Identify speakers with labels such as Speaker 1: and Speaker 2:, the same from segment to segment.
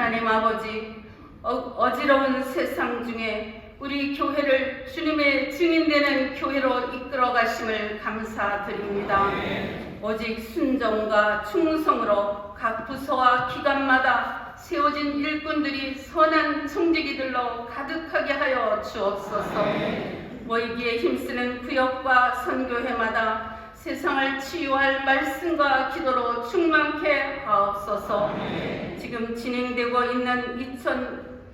Speaker 1: 하나님 아버지, 어지러운 세상 중에 우리 교회를 주님의 증인되는 교회로 이끌어 가심을 감사드립니다. 오직 순종과 충성으로 각 부서와 기관마다 세워진 일꾼들이 선한 청지기들로 가득하게 하여 주옵소서. 모이기에 힘쓰는 구역과 선교회마다 세상을 치유할 말씀과 기도로 충만케 하옵소서. 지금 진행되고 있는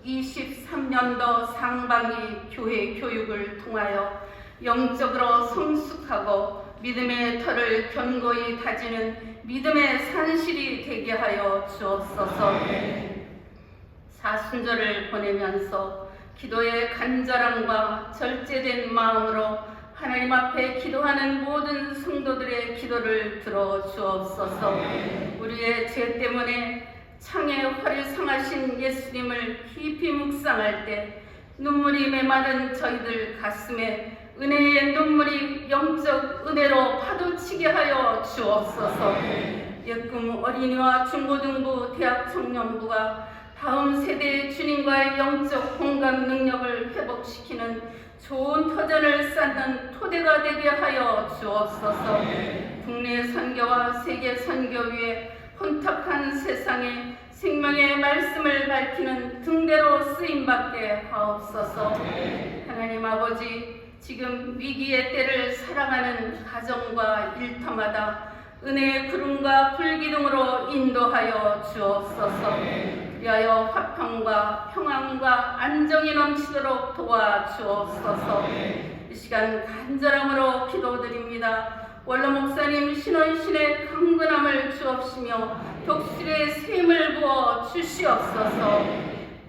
Speaker 1: 2023년도 상반기 교회 교육을 통하여 영적으로 성숙하고 믿음의 터를 견고히 다지는 믿음의 산실이 되게 하여 주옵소서. 사순절을 보내면서 기도의 간절함과 절제된 마음으로 하나님 앞에 기도하는 모든 성도들의 기도를 들어 주옵소서. 우리의 죄 때문에 창에 활이 상하신 예수님을 깊이 묵상할 때 눈물이 메마른 저희들 가슴에 은혜의 눈물이 영적 은혜로 파도치게 하여 주옵소서. 예금 어린이와 중고등부 대학 청년부가 다음 세대의 주님과의 영적 공감 능력을 회복시키는 좋은 터전을 쌓는 토대가 되게 하여 주옵소서. 국내 선교와 세계 선교 위에 혼탁한 세상에 생명의 말씀을 밝히는 등대로 쓰임받게 하옵소서. 하나님 아버지, 지금 위기의 때를 살아가는 가정과 일터마다 은혜의 구름과 불기둥으로 인도하여 주옵소서. 그리하여 화평과 평안과 안정이 넘치도록 도와주옵소서. 이 시간 간절함으로 기도드립니다. 원로 목사님 신원신의 강건함을 주옵시며 독실의 샘을 부어 주시옵소서.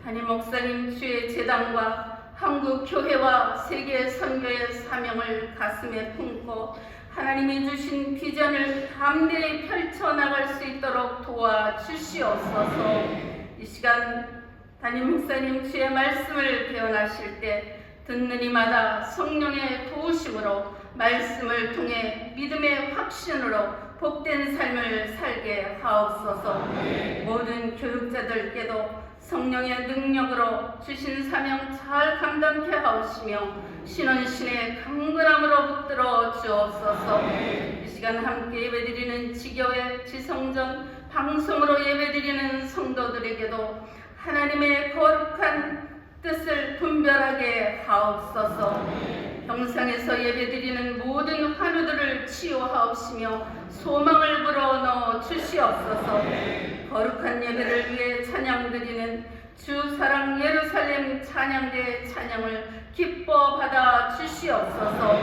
Speaker 1: 담임 목사님 주의 제단과 한국 교회와 세계 선교의 사명을 가슴에 품고 하나님이 주신 비전을 담대히 펼쳐나갈 수 있도록 도와주시옵소서. 이 시간 담임 목사님 주의 말씀을 배워나실 때 듣는 이마다 성령의 도우심으로 말씀을 통해 믿음의 확신으로 복된 삶을 살게 하옵소서. 모든 교육자들께도 성령의 능력으로 주신 사명 잘 감당케 하옵시며 신원신의 강건함으로 붙들어 주옵소서. 이 시간 함께 예배드리는 지교회 지성전 방송으로 예배드리는 성도들에게도 하나님의 거룩한 뜻을 분별하게 하옵소서. 병상에서 예배드리는 모든 환우들을 치유하옵시며 소망을 불어넣어 주시옵소서. 거룩한 예배를 위해 찬양드리는 주사랑 예루살렘 찬양대의 찬양을 기뻐 받아 주시옵소서.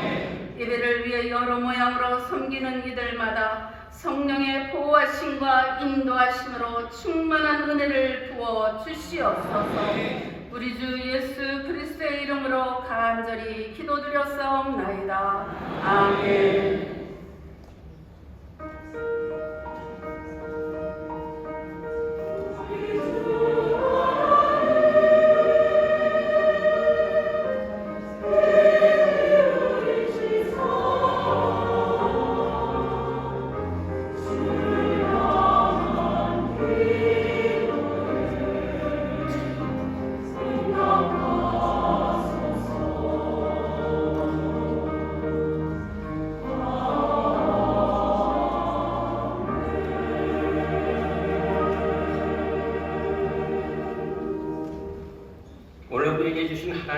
Speaker 1: 예배를 위해 여러 모양으로 섬기는 이들마다 성령의 보호하심과 인도하심으로 충만한 은혜를 부어 주시옵소서. 우리 주 예수 그리스도의 이름으로 간절히 기도드렸사옵나이다. 아멘.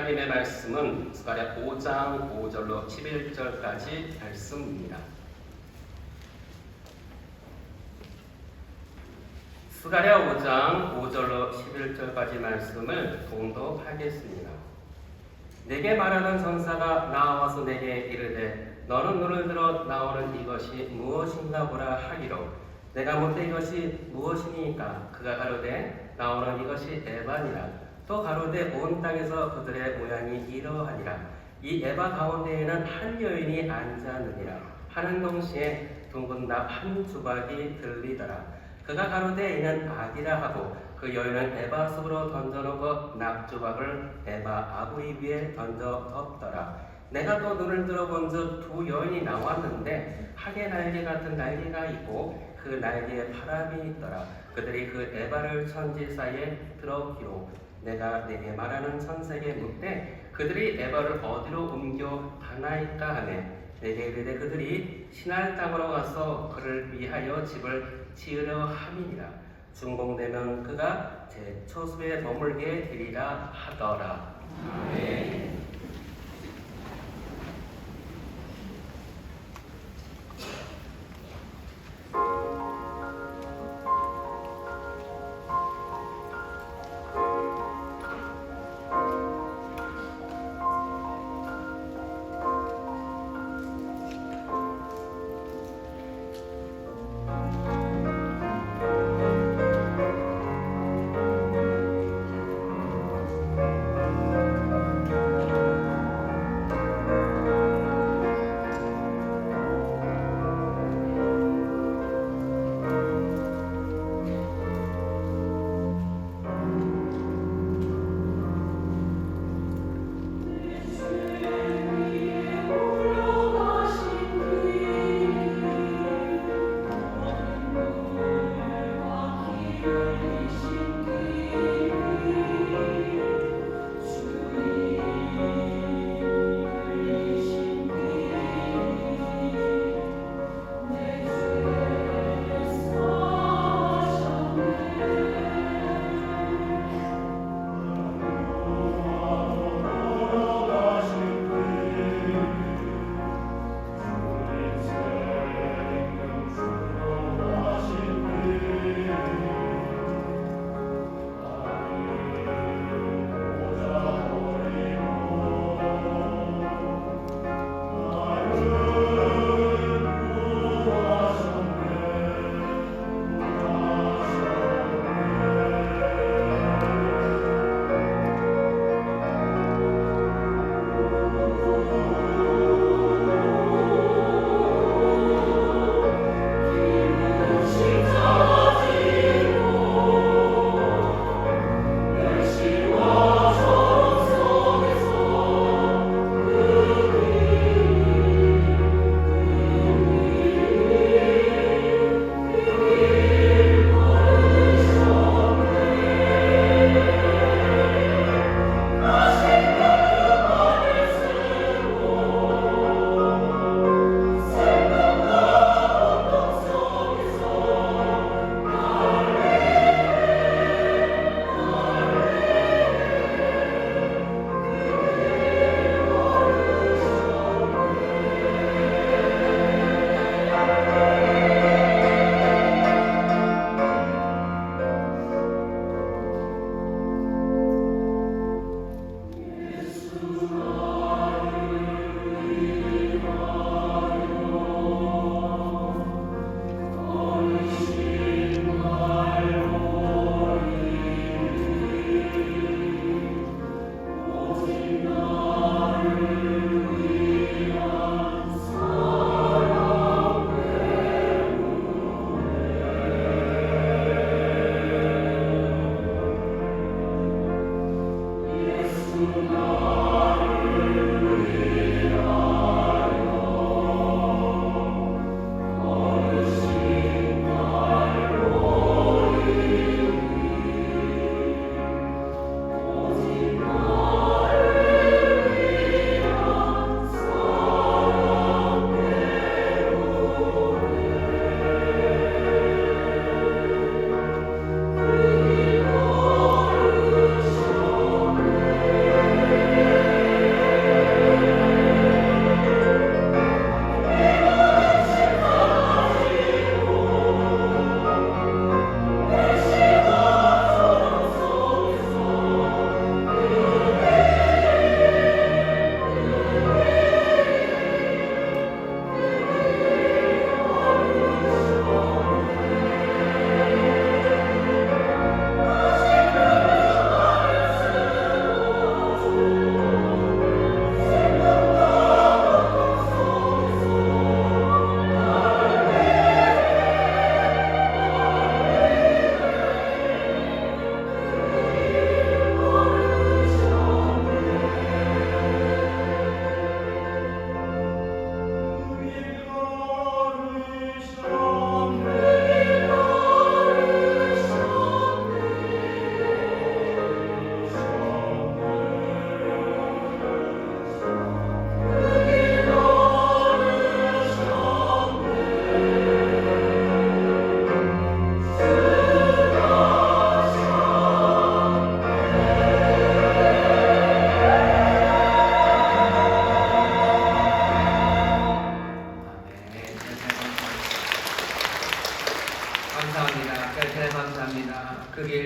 Speaker 2: 하나님의 말씀은 스가랴 5장 5절로 11절까지 말씀입니다. 스가랴 5장 5절로 11절까지 말씀을 봉독하겠습니다. 내게 말하는 전사가 나와서 내게 이르되 너는 눈을 들어 나오는 이것이 무엇인가 보라 하기로 내가 묻되 이것이 무엇이니까 그가 가로되 나오는 이것이 에바니라. 또 가로되 온 땅에서 그들의 모양이 이러하니라. 이 에바 가운데에는 한 여인이 앉았느니라 하는 동시에 둥근 납 한 조각이 들리더라. 그가 가로되 이는 악이라 하고 그 여인은 에바 속으로 던져놓고 납 조각을 에바 아구이 위에 던져 덮더라. 내가 또 눈을 들어본즉 두 여인이 나왔는데 하계 날개 같은 날개가 있고 그 날개에 바람이 있더라. 그들이 그 에바를 천지 사이에 들어기로 내가 내게 말하는 선생에게 묻되 그들이 에바를 어디로 옮겨 가나이까 하네. 내게 이르되 그들이 신할 땅으로 가서 그를 위하여 집을 지으려 함이니라. 준공되면 그가 제 초소에 머물게 되리라 하더라. 아멘.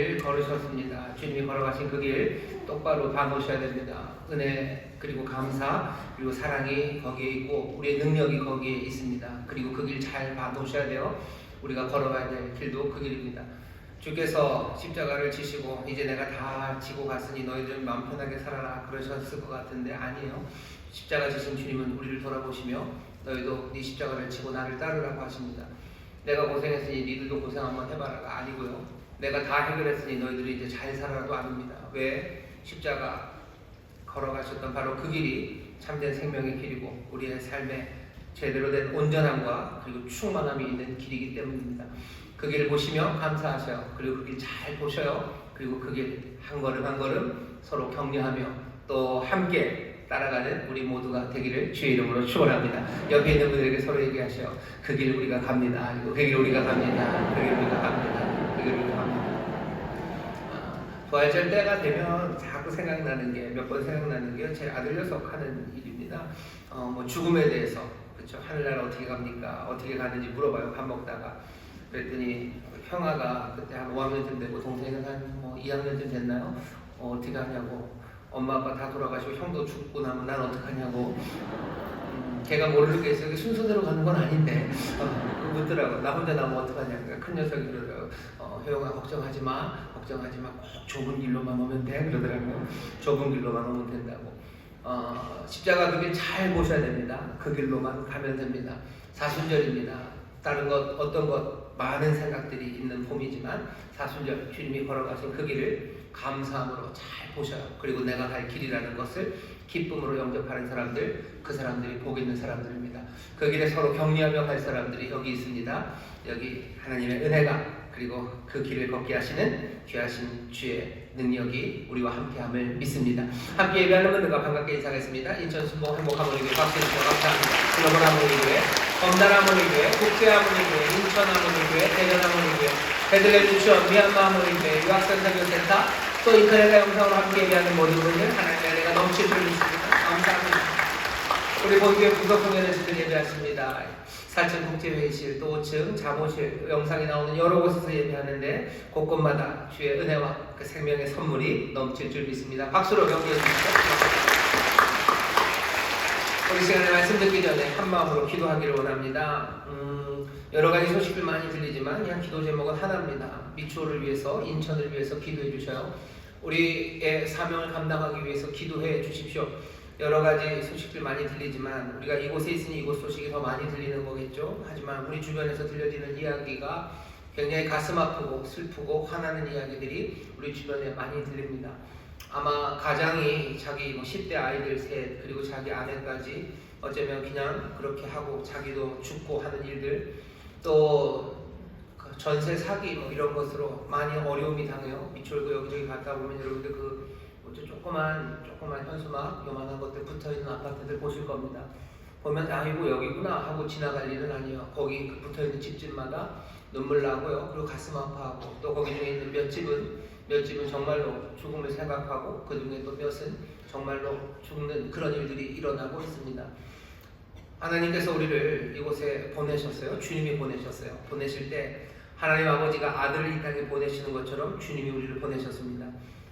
Speaker 3: 길 걸으셨습니다. 주님이 걸어가신 그 길 똑바로 봐놓으셔야 됩니다. 은혜 그리고 감사 그리고 사랑이 거기에 있고 우리의 능력이 거기에 있습니다. 그리고 그 길 잘 봐놓으셔야 돼요. 우리가 걸어가야 될 길도 그 길입니다. 주께서 십자가를 지시고 이제 내가 다 지고 갔으니 너희들 마음 편하게 살아라 그러셨을 것 같은데 아니에요. 십자가 지신 주님은 우리를 돌아보시며 너희도 네 십자가를 지고 나를 따르라고 하십니다. 내가 고생했으니 니들도 고생 한번 해봐라가 아니고요. 내가 다 해결했으니 너희들이 이제 잘 살아라도 아닙니다. 왜? 십자가 걸어가셨던 바로 그 길이 참된 생명의 길이고 우리의 삶에 제대로 된 온전함과 그리고 충만함이 있는 길이기 때문입니다. 그 길을 보시며 감사하셔요. 그리고 그 길 잘 보셔요. 그리고 그 길 한 걸음 한 걸음 서로 격려하며 또 함께 따라가는 우리 모두가 되기를 주의 이름으로 축원합니다. 옆에 있는 분들에게 서로 얘기하셔요. 그 길 우리가 갑니다. 그리고 그 길 우리가 갑니다. 그 길 우리가 갑니다. 그 길 우리가 갑니다. 부활절 때가 되면 자꾸 생각나는 게 몇 번 생각나는 게 제 아들 녀석 하는 일입니다. 뭐 죽음에 대해서 그렇죠. 하늘나라 어떻게 갑니까? 어떻게 가는지 물어봐요. 밥 먹다가. 그랬더니 형아가 그때 한 5학년쯤 되고 동생은 한 2학년쯤 됐나요? 어떻게 하냐고. 엄마 아빠 다 돌아가시고 형도 죽고 나면 난 어떡하냐고. 걔가 모르겠어요. 순서대로 가는 건 아닌데 묻더라고. 나 혼자 나면 어떡하냐. 그러니까 큰 녀석이 그러더라고. 혜영아 걱정하지 마. 걱정하지 마. 꼭 좁은 길로만 오면 돼. 그러더라고요. 좁은 길로만 오면 된다고. 십자가 그 길 잘 보셔야 됩니다. 그 길로만 가면 됩니다. 사순절입니다. 다른 것 어떤 것 많은 생각들이 있는 봄이지만 사순절 주님이 걸어가신 그 길을 감사함으로 잘 보셔요. 그리고 내가 갈 길이라는 것을 기쁨으로 영접하는 사람들, 그 사람들이 복 있는 사람들입니다. 그 길에 서로 격려하며 갈 사람들이 여기 있습니다. 여기 하나님의 은혜가 그리고 그 길을 걷게 하시는 귀하신 주의 능력이 우리와 함께함을 믿습니다. 함께 예배하는 분들과 반갑게 인사하겠습니다. 인천 순복 행복하모니교회 박수해주셔서 감사합니다. 글로벌 하모니교회, 검단 하모니교회, 국제 하모니교회, 인천 하모니교회, 대전 하모니교회, 베들레헴 유치원, 미얀마 하모니교회, 유학센터 교센터, 또 인터넷과 영상으로 함께 예배하는 모든 분들 하나님의 은혜가 넘칠 줄 믿습니다. 감사합니다. 우리 본교회 구석공연에서도 예배하십니다. 4층 국제회의실, 또 5층 자모실, 영상에 나오는 여러 곳에서 예배하는데 곳곳마다 주의 은혜와 그 생명의 선물이 넘칠 줄 믿습니다. 박수로 경배해 주시죠. 우리 시간에 말씀 듣기 전에 한 마음으로 기도하기를 원합니다. 여러 가지 소식들 많이 들리지만 그냥 기도 제목은 하나입니다. 미추홀을 위해서, 인천을 위해서 기도해 주셔요. 우리의 사명을 감당하기 위해서 기도해 주십시오. 여러 가지 소식들 많이 들리지만 우리가 이곳에 있으니 이곳 소식이 더 많이 들리는 거겠죠. 하지만 우리 주변에서 들려지는 이야기가 굉장히 가슴 아프고 슬프고 화나는 이야기들이 우리 주변에 많이 들립니다. 아마 가장이 자기 10대 아이들 셋 그리고 자기 아내까지 어쩌면 그냥 그렇게 하고 자기도 죽고 하는 일들, 또 전세 사기 이런 것으로 많이 어려움이 당해요. 미추홀도 여기저기 갔다 보면 여러분들 조그만 현수막 요만한 것들 붙어있는 아파트들 보실 겁니다. 보면 아이고 여기구나 하고 지나갈 일은 아니에요. 거기 그 붙어있는 집집마다 눈물 나고요. 그리고 가슴 아파하고, 또 거기 중에 있는 몇 집은 정말로 죽음을 생각하고 그 중에 또 몇은 정말로 죽는 그런 일들이 일어나고 있습니다. 하나님께서 우리를 이곳에 보내셨어요. 주님이 보내셨어요. 보내실 때 하나님 아버지가 아들을 이 땅에 보내시는 것처럼 주님이 우리를 보내셨습니다.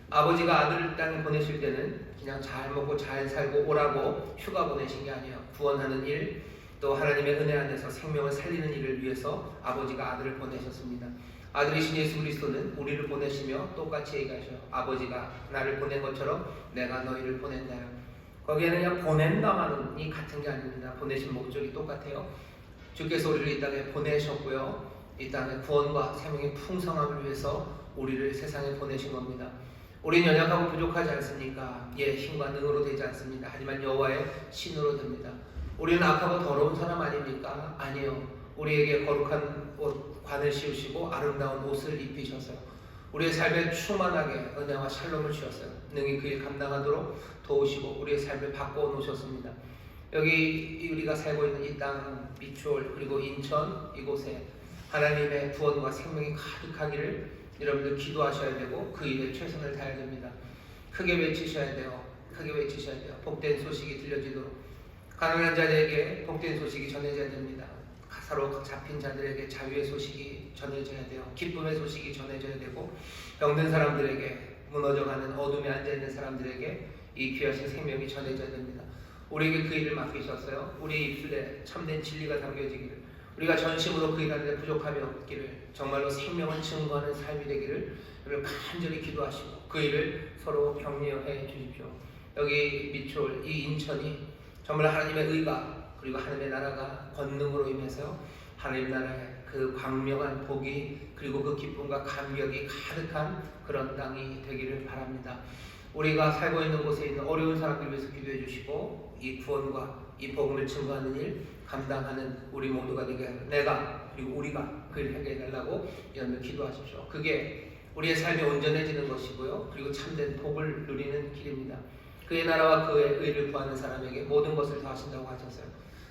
Speaker 3: 아버지가 아들을 땅에 보내실 때는 그냥 잘 먹고 잘 살고 오라고 휴가 보내신 게 아니에요. 구원하는 일, 또 하나님의 은혜 안에서 생명을 살리는 일을 위해서 아버지가 아들을 보내셨습니다. 아들이신 예수 그리스도는 우리를 보내시며 똑같이 얘기하셔요. 아버지가 나를 보낸 것처럼 내가 너희를 보낸다요. 거기에는 그냥 보낸다만이 같은 게 아닙니다. 보내신 목적이 똑같아요. 주께서 우리를 이 땅에 보내셨고요. 이 땅에 구원과 생명의 풍성함을 위해서 우리를 세상에 보내신 겁니다. 우리는 연약하고 부족하지 않습니까? 힘과 능으로 되지 않습니다. 하지만 여호와의 신으로 됩니다. 우리는 악하고 더러운 사람 아닙니까? 아니요. 우리에게 거룩한 옷, 관을 씌우시고 아름다운 옷을 입히셔서 우리의 삶에 충만하게 은혜와 샬롬을 주셨어요. 능히 그 일 감당하도록 도우시고 우리의 삶을 바꿔 놓으셨습니다. 여기 우리가 살고 있는 이 땅 미추홀 그리고 인천 이곳에 하나님의 구원과 생명이 가득하기를 여러분들 기도하셔야 되고 그 일에 최선을 다해야 됩니다. 크게 외치셔야 돼요. 크게 외치셔야 돼요. 복된 소식이 들려지도록 가난한 자들에게 복된 소식이 전해져야 됩니다. 가사로 잡힌 자들에게 자유의 소식이 전해져야 돼요. 기쁨의 소식이 전해져야 되고, 병든 사람들에게, 무너져가는 어둠에 앉아있는 사람들에게 이 귀하신 생명이 전해져야 됩니다. 우리에게 그 일을 맡기셨어요. 우리 입술에 참된 진리가 담겨지기를, 우리가 전심으로 그 일하는 데 부족함이 없기를, 정말로 생명을 증거하는 삶이 되기를 여러분 간절히 기도하시고 그 일을 서로 격려해 주십시오. 여기 미추홀, 이 인천이 정말 하나님의 의가 그리고 하나님의 나라가 권능으로 임해서 하나님 나라의 그 광명한 복이 그리고 그 기쁨과 감격이 가득한 그런 땅이 되기를 바랍니다. 우리가 살고 있는 곳에 있는 어려운 사람들 위해서 기도해 주시고 이 구원과 이 복음을 증거하는 일 감당하는 우리 모두가 되게 하고, 내가 그리고 우리가 그 일을 하게 해달라고 여러분 기도하십시오. 그게 우리의 삶이 온전해지는 것이고요, 그리고 참된 복을 누리는 길입니다. 그의 나라와 그의 의를 구하는 사람에게 모든 것을 더하신다고 하셨어요.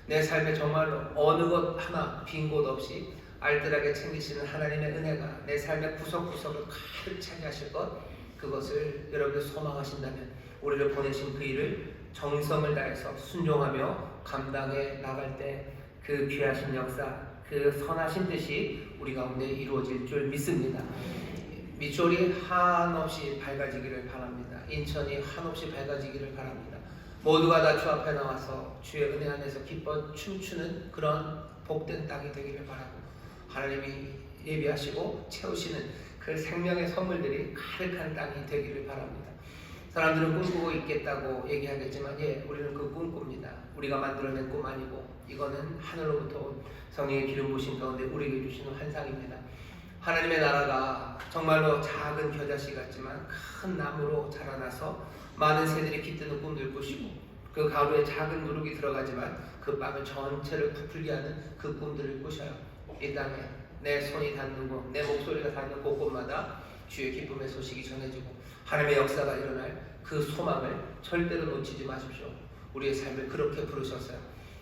Speaker 3: 내 삶에 정말로 어느 것 하나 빈 곳 없이 알뜰하게 챙기시는 하나님의 은혜가 내 삶의 구석구석을 가득 차지하실 것, 그것을 여러분들 소망하신다면 우리를 보내신 그 일을 정성을 다해서 순종하며 감당해 나갈 때 그 귀하신 역사, 그 선하신 뜻이 우리 가운데 이루어질 줄 믿습니다. 미추홀이 한없이 밝아지기를 바랍니다. 인천이 한없이 밝아지기를 바랍니다. 모두가 다 주 앞에 나와서 주의 은혜 안에서 기뻐 춤추는 그런 복된 땅이 되기를 바라고, 하나님이 예비하시고 채우시는 그 생명의 선물들이 가득한 땅이 되기를 바랍니다. 사람들은 꿈꾸고 있겠다고 얘기하겠지만 우리는 그 꿈꿉니다. 우리가 만들어낸 꿈 아니고 이거는 하늘로부터 온 성령의 기름 부으신 가운데 우리에게 주시는 환상입니다. 하나님의 나라가 정말로 작은 겨자씨 같지만 큰 나무로 자라나서 많은 새들이 깃드는 꿈을 꾸시고, 그 가루에 작은 누룩이 들어가지만 그 빵을 전체를 부풀게 하는 그 꿈들을 꾸셔요. 이 땅에 내 손이 닿는 곳, 내 목소리가 닿는 곳곳마다 주의 기쁨의 소식이 전해지고 하나님의 역사가 일어날 그 소망을 절대로 놓치지 마십시오. 우리의 삶을 그렇게 부르셨어요.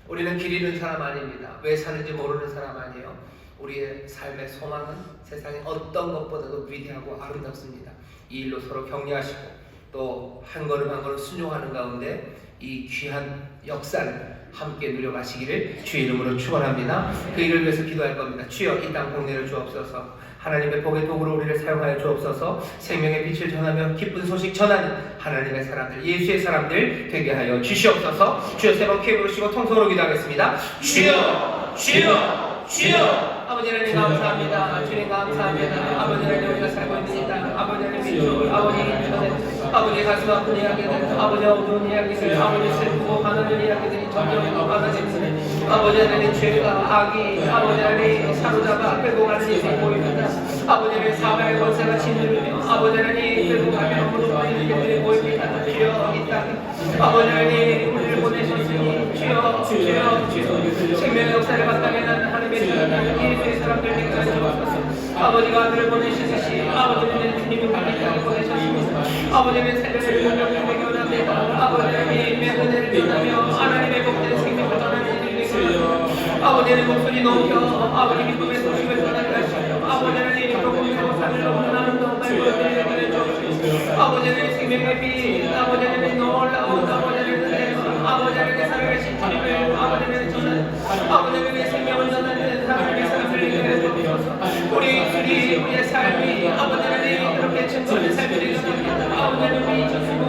Speaker 3: 우리는 길 잃은 사람 아닙니다. 왜 사는지 모르는 사람 아니에요. 우리의 삶의 소망은 세상의 어떤 것보다도 위대하고 아름답습니다. 이 일로 서로 격려하시고 또 한 걸음 한 걸음 순종하는 가운데 이 귀한 역사를 함께 누려가시기를 주의 이름으로 축원합니다. 그 일을 위해서 기도할 겁니다. 주여 이 땅 복내를 주옵소서. 하나님의 복의 도구로 우리를 사용하여 주옵소서. 생명의 빛을 전하며 기쁜 소식 전하는 하나님의 사람들, 예수의 사람들 되게 하여 주시옵소서. 주여 세 번 크게 부르시고 통성으로 기도하겠습니다. 주여, 주여, 주여. 아버지 하나님 감사합니다. 주님 감사합니다. 아버지 하나님 우리가 살고 있는 이 땅, 아버지 하나님 미추홀, 아버지 인천에 아버지 가슴 아픈 이야기들, 아버지 어두운 이야기들, 아버지 슬프고 가난한 이야기들이 점점 더 많아지는 아버지 하나님 죄가 악이 아버지 하나님 사로잡아 끌고 가는 일이 보입니다. 아버지 하나님 사망의 권세가 짓누르며 아버지 하나님 끌고 가며 무릎 일들이 보입니다. 주여 이 땅에 아버지 하나님 우리를 보내셨으니 주여 주여 주여 생명의 역사를 마땅해하는 하나님의 예수의 사람들 믿게 주옵소서. 아버지가 아들을 보내시듯이 아버지는 주님을 가리켜 보내셨습니다. 아버지는 세대를 공격을 되게 원합니다. 아버지는 은혜를 전하며 하나님의 복된 생명을 전하는 일이 되겠습니다. 아버지는 목소리 높여 아버지 기쁨의 소식을 전하게 하시며 아버지는 조금이라도 삶을 너무나 아름다운 말씀을 전해주옵소서. 아버지는 생명의 빛, 아버지는 놀라운 아버지는 은혜, 아버지는 살아계신 주님을 아버지는 전하는 아버지는 생명을 전하는 하나님의 사람들을 위해 주옵소서. 우리의 삶이 아버지는 그렇게 증거하는 삶이 되겠습니다. 아버지는 미쳤으고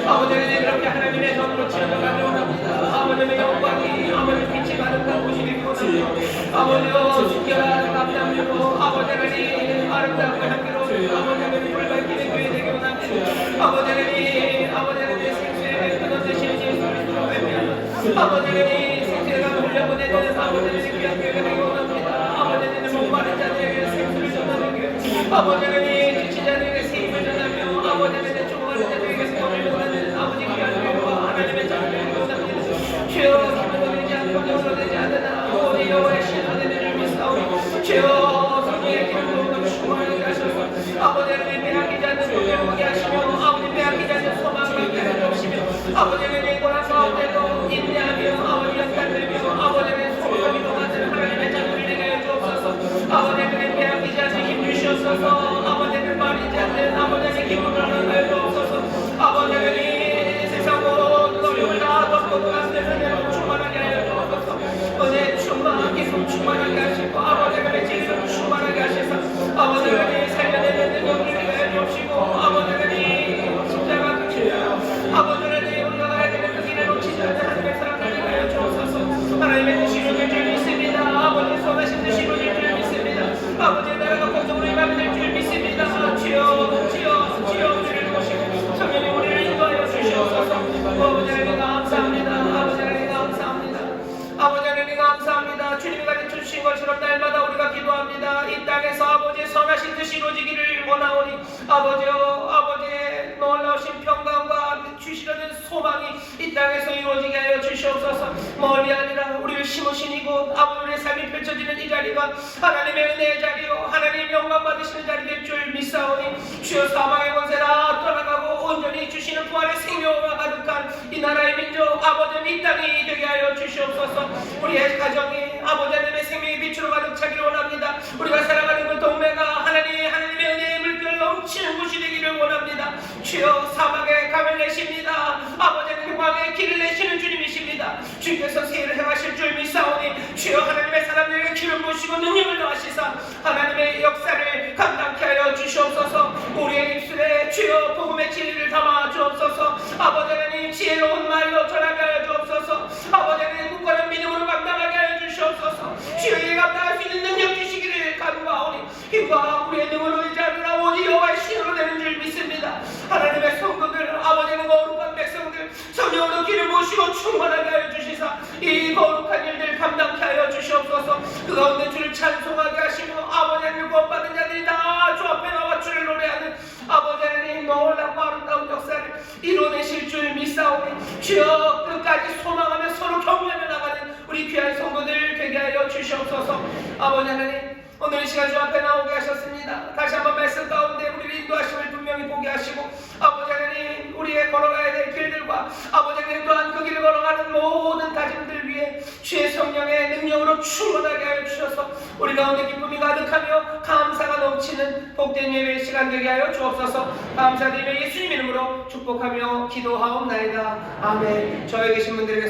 Speaker 3: 아버지는 그렇게 하나님의 전으로 치러가려 합니다. 아버지의 영광이 아버지의 빛이 가득한 곳이 되기 원합니다. 아버지여 순결한 감당으로 아버지는 아름다운 향기로 아버지는 불밝히는 교회 되기 원합니다. 아버지는 생수의 끊어주신 예수 그리스도로 말미암아 아버지는 생수가 흘려보내는 아버지는 귀한 교회가 되기 원합니다. 아버지는 목마른 자들에게 생수를 전하는 교회, 아버지는 지친 자들에게 세임을 전하며 아버지는 조그마한 자들에게 소원을 전하는 아버지 귀한 교회와 하나님의 자녀를 되기 원합니다. 주여 힘으로 되지 않고 영으로 되지 않으나 오직 여호와의 신하는 은혜를 믿사오니 주여 성령의 기름으로 충만하게 하소서. 아버지는 빼앗기지 않는 복을 보게 하시며 아버지 빼앗기지 않는 소망을 갖게 하시며 아버지는 고난 가운데도 인내하며 아버지 연단들며 아버지는 소망이 동하는 하나님의 자녀를 되게 하여 주옵소서. 아버지는 빼앗기지 않는 힘 주시옵소서. 아버지는 말이지 않는 아버지의 기쁨을 하여 주옵소서. 아버지는 세상 모든 어려움을 다 덮고 가슴을 충만하게 하여 주옵소서. 은혜 충만 기쁨 아버지여, 아버지의 놀라우신 평강과 주시려는 소망이 이 땅에서 이루어지게 하여 주시옵소서. 멀리 아니라 우리를 심으신 이곳, 아버지의 삶이 펼쳐지는 이 자리가 하나님의 은혜의 자리요, 하나님의 영광 받으시는 자리 될 줄 믿사오니 주여, 사망의 권세라 떠나가고 온전히 주시는 부활의 생명과 가득한 이 나라의 민족, 아버지는 이 땅이 되게 하여 주시옵소서. 우리의 가정이 아버지 하나님의 생명의 빛으로 가득 차기를 원합니다. 우리가 살아가는 그 동네가 하나님의 은혜의 물결 넘치는 곳이 되기를 원합니다. 주여, 사막에 감을 내십니다. 아버지 하나님 광야에 길을 내시는 주님이십니다. 주께서 세일을 행하실 줄 믿사오니 주여, 하나님의 사람들에게 기름 부으시고 능력을 더하시사 하나님의 역사를 감당케 하여 주시옵소서. 우리의 입술에 주여 복음의 진리를 담아 주옵소서. 아버지 하나님 지혜로운 말로 전하게 하여 주옵소서. 아버지 하나님 굳건한 믿음으로 감당하게 하여 주시옵소서. 주여, 이 감당할 수 있는 능력 주시기를 간구하오니 힘과 우리의 능으로 되지 않으나 오직 여호와의 신으로 되는 줄 믿습니다. 하나님의 성도들, 아버지는 거룩한 백성들 성령으로 기름 부으시고 충만하게 하여 주시사 이 거룩한 일들 감당케 하여 주시옵소서. 그 가운데 주를 찬송하게 하시고 아버지 하나님 구원받은 자들이 다 주 앞에 나와 주를 노래하는 아버지 하나님 놀랍고 아름다운 역사를 이뤄내실 줄 믿사오니 주여, 끝까지 소망하며 서로 격려하며 나가는 우리 귀한 성도들 되게 하여 주시옵소서. 아버지 하나님, 오늘 이 시간 주 앞에 나오게 하셨습니다. 다시 한번 말씀 가운데 우리를 인도하심을 분명히 보게 하시고 아버지 하나님, 우리의 걸어가야 될 길들과 아버지 하나님 또한 그 길을 걸어가는 모든 다짐들 위해 주의 성령의 능력으로 충만하게 하여 주셔서 우리 가운데 기쁨이 가득하며 감사가 넘치는 복된 예배의 시간 되게 하여 주옵소서. 감사드리며 예수님 이름으로 축복하며 기도하옵나이다. 아멘. 저에 계신 분들에게